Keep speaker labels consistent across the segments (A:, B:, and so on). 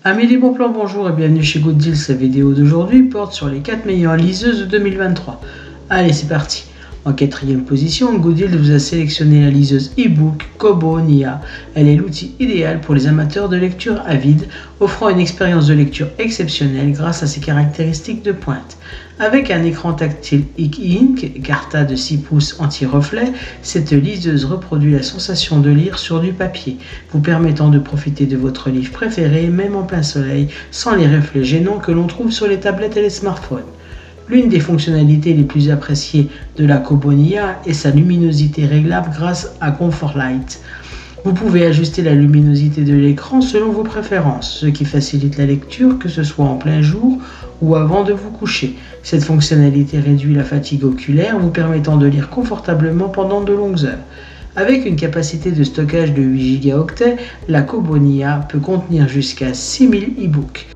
A: Amis des bons plans, bonjour et bienvenue chez Good Deals. La vidéo d'aujourd'hui porte sur les 4 meilleures liseuses de 2023. Allez, c'est parti. En quatrième position, Good Deals vous a sélectionné la liseuse e-book Kobo Nia. Elle est l'outil idéal pour les amateurs de lecture avides, offrant une expérience de lecture exceptionnelle grâce à ses caractéristiques de pointe. Avec un écran tactile e-ink, Carta de 6 pouces anti-reflet, cette liseuse reproduit la sensation de lire sur du papier, vous permettant de profiter de votre livre préféré, même en plein soleil, sans les reflets gênants que l'on trouve sur les tablettes et les smartphones. L'une des fonctionnalités les plus appréciées de la Kobo Nia est sa luminosité réglable grâce à Comfort Light. Vous pouvez ajuster la luminosité de l'écran selon vos préférences, ce qui facilite la lecture, que ce soit en plein jour ou avant de vous coucher. Cette fonctionnalité réduit la fatigue oculaire, vous permettant de lire confortablement pendant de longues heures. Avec une capacité de stockage de 8 Go, la Kobo Nia peut contenir jusqu'à 6000 e-books,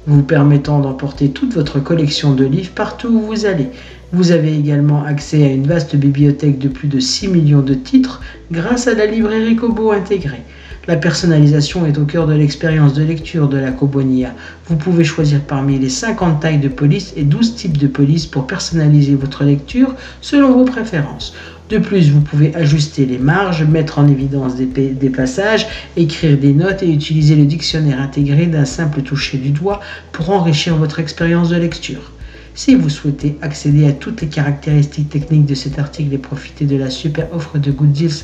A: vous permettant d'emporter toute votre collection de livres partout où vous allez. Vous avez également accès à une vaste bibliothèque de plus de 6 millions de titres grâce à la librairie Kobo intégrée. La personnalisation est au cœur de l'expérience de lecture de la Kobo Nia. Vous pouvez choisir parmi les 50 tailles de police et 12 types de police pour personnaliser votre lecture selon vos préférences. De plus, vous pouvez ajuster les marges, mettre en évidence des passages, écrire des notes et utiliser le dictionnaire intégré d'un simple toucher du doigt pour enrichir votre expérience de lecture. Si vous souhaitez accéder à toutes les caractéristiques techniques de cet article et profiter de la super offre de Good Deals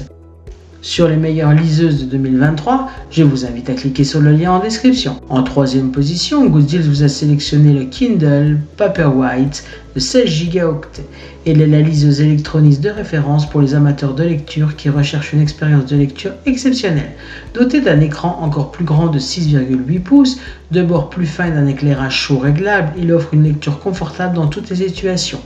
A: sur les meilleures liseuses de 2023, je vous invite à cliquer sur le lien en description. En troisième position, Good Deals vous a sélectionné le Kindle Paperwhite de 16 Go. Elle est la liseuse électronique de référence pour les amateurs de lecture qui recherchent une expérience de lecture exceptionnelle. Dotée d'un écran encore plus grand de 6,8 pouces, de bords plus fins et d'un éclairage chaud réglable, il offre une lecture confortable dans toutes les situations.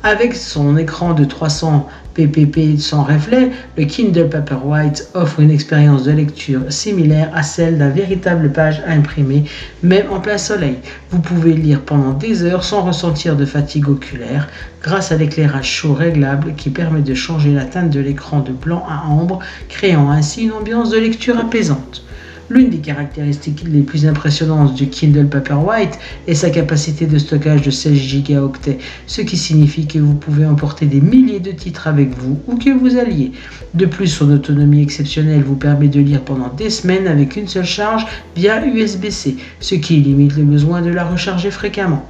A: Avec son écran de 300 ppp sans reflet, le Kindle Paperwhite offre une expérience de lecture similaire à celle d'un véritable page à imprimer, même en plein soleil. Vous pouvez lire pendant des heures sans ressentir de fatigue oculaire, grâce à l'éclairage chaud réglable qui permet de changer la teinte de l'écran de blanc à ambre, créant ainsi une ambiance de lecture apaisante. L'une des caractéristiques les plus impressionnantes du Kindle Paperwhite est sa capacité de stockage de 16 Go, ce qui signifie que vous pouvez emporter des milliers de titres avec vous où que vous alliez. De plus, son autonomie exceptionnelle vous permet de lire pendant des semaines avec une seule charge via USB-C, ce qui limite le besoin de la recharger fréquemment.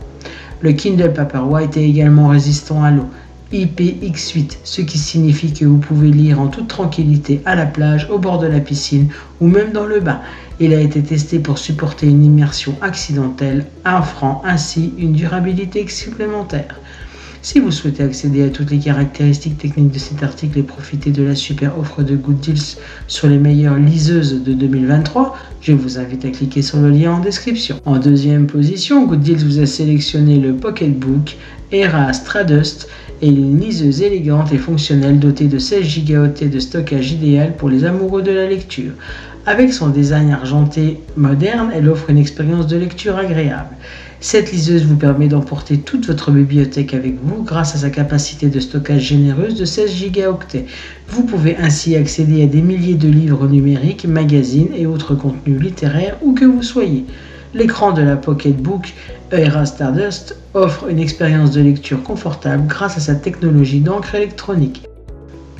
A: Le Kindle Paperwhite est également résistant à l'eau, IPX8, ce qui signifie que vous pouvez lire en toute tranquillité à la plage, au bord de la piscine ou même dans le bain. Il a été testé pour supporter une immersion accidentelle, offrant ainsi une durabilité supplémentaire. Si vous souhaitez accéder à toutes les caractéristiques techniques de cet article et profiter de la super offre de Good Deals sur les meilleures liseuses de 2023, je vous invite à cliquer sur le lien en description. En deuxième position, Good Deals vous a sélectionné le Pocketbook Era Stardust et une liseuse élégante et fonctionnelle dotée de 16 Go de stockage idéal pour les amoureux de la lecture. Avec son design argenté moderne, elle offre une expérience de lecture agréable. Cette liseuse vous permet d'emporter toute votre bibliothèque avec vous grâce à sa capacité de stockage généreuse de 16 Go. Vous pouvez ainsi accéder à des milliers de livres numériques, magazines et autres contenus littéraires où que vous soyez. L'écran de la Pocketbook Era Stardust offre une expérience de lecture confortable grâce à sa technologie d'encre électronique.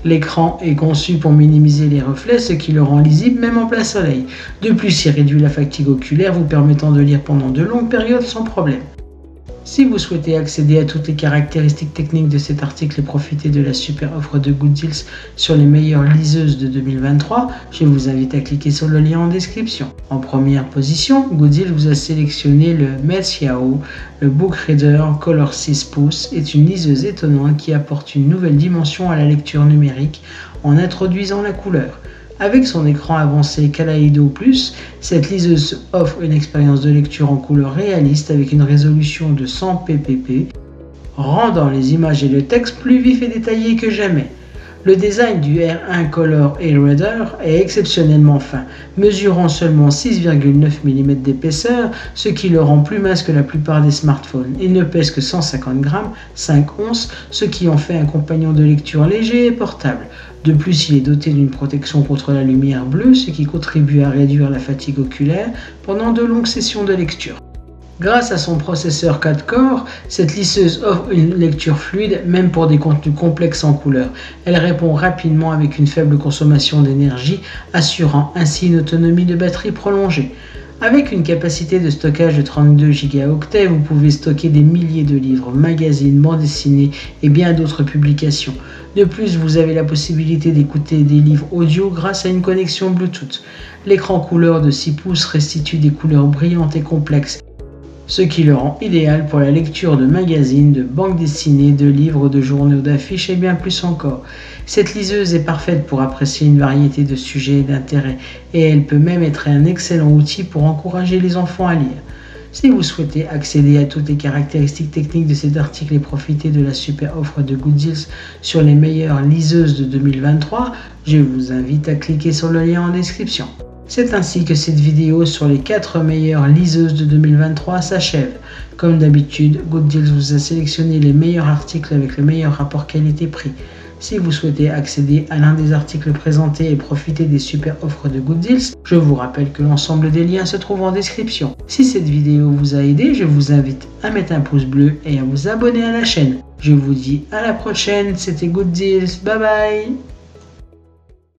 A: L'écran est conçu pour minimiser les reflets, ce qui le rend lisible même en plein soleil. De plus, il réduit la fatigue oculaire, vous permettant de lire pendant de longues périodes sans problème. Si vous souhaitez accéder à toutes les caractéristiques techniques de cet article et profiter de la super offre de Good Deals sur les meilleures liseuses de 2023, je vous invite à cliquer sur le lien en description. En première position, Good Deals vous a sélectionné le Metsiao. Le Book Reader Color 6 pouces est une liseuse étonnante qui apporte une nouvelle dimension à la lecture numérique en introduisant la couleur. Avec son écran avancé Kaleido Plus, cette liseuse offre une expérience de lecture en couleur réaliste avec une résolution de 100 ppp, rendant les images et le texte plus vifs et détaillés que jamais. Le design du R1 Color E-Reader est exceptionnellement fin, mesurant seulement 6,9 mm d'épaisseur, ce qui le rend plus mince que la plupart des smartphones. Il ne pèse que 150 grammes, 5 onces, ce qui en fait un compagnon de lecture léger et portable. De plus, il est doté d'une protection contre la lumière bleue, ce qui contribue à réduire la fatigue oculaire pendant de longues sessions de lecture. Grâce à son processeur 4 corps, cette lisseuse offre une lecture fluide même pour des contenus complexes en couleur. Elle répond rapidement avec une faible consommation d'énergie, assurant ainsi une autonomie de batterie prolongée. Avec une capacité de stockage de 32 Go, vous pouvez stocker des milliers de livres, magazines, bandes dessinées et bien d'autres publications. De plus, vous avez la possibilité d'écouter des livres audio grâce à une connexion Bluetooth. L'écran couleur de 6 pouces restitue des couleurs brillantes et complexes, ce qui le rend idéal pour la lecture de magazines, de bandes dessinées, de livres, de journaux, d'affiches et bien plus encore. Cette liseuse est parfaite pour apprécier une variété de sujets et d'intérêts, et elle peut même être un excellent outil pour encourager les enfants à lire. Si vous souhaitez accéder à toutes les caractéristiques techniques de cet article et profiter de la super offre de Gooddeals sur les meilleures liseuses de 2023, je vous invite à cliquer sur le lien en description. C'est ainsi que cette vidéo sur les 4 meilleures liseuses de 2023 s'achève. Comme d'habitude, Gooddeals vous a sélectionné les meilleurs articles avec le meilleur rapport qualité-prix. Si vous souhaitez accéder à l'un des articles présentés et profiter des super offres de Gooddeals, je vous rappelle que l'ensemble des liens se trouve en description. Si cette vidéo vous a aidé, je vous invite à mettre un pouce bleu et à vous abonner à la chaîne. Je vous dis à la prochaine, c'était Gooddeals, bye bye.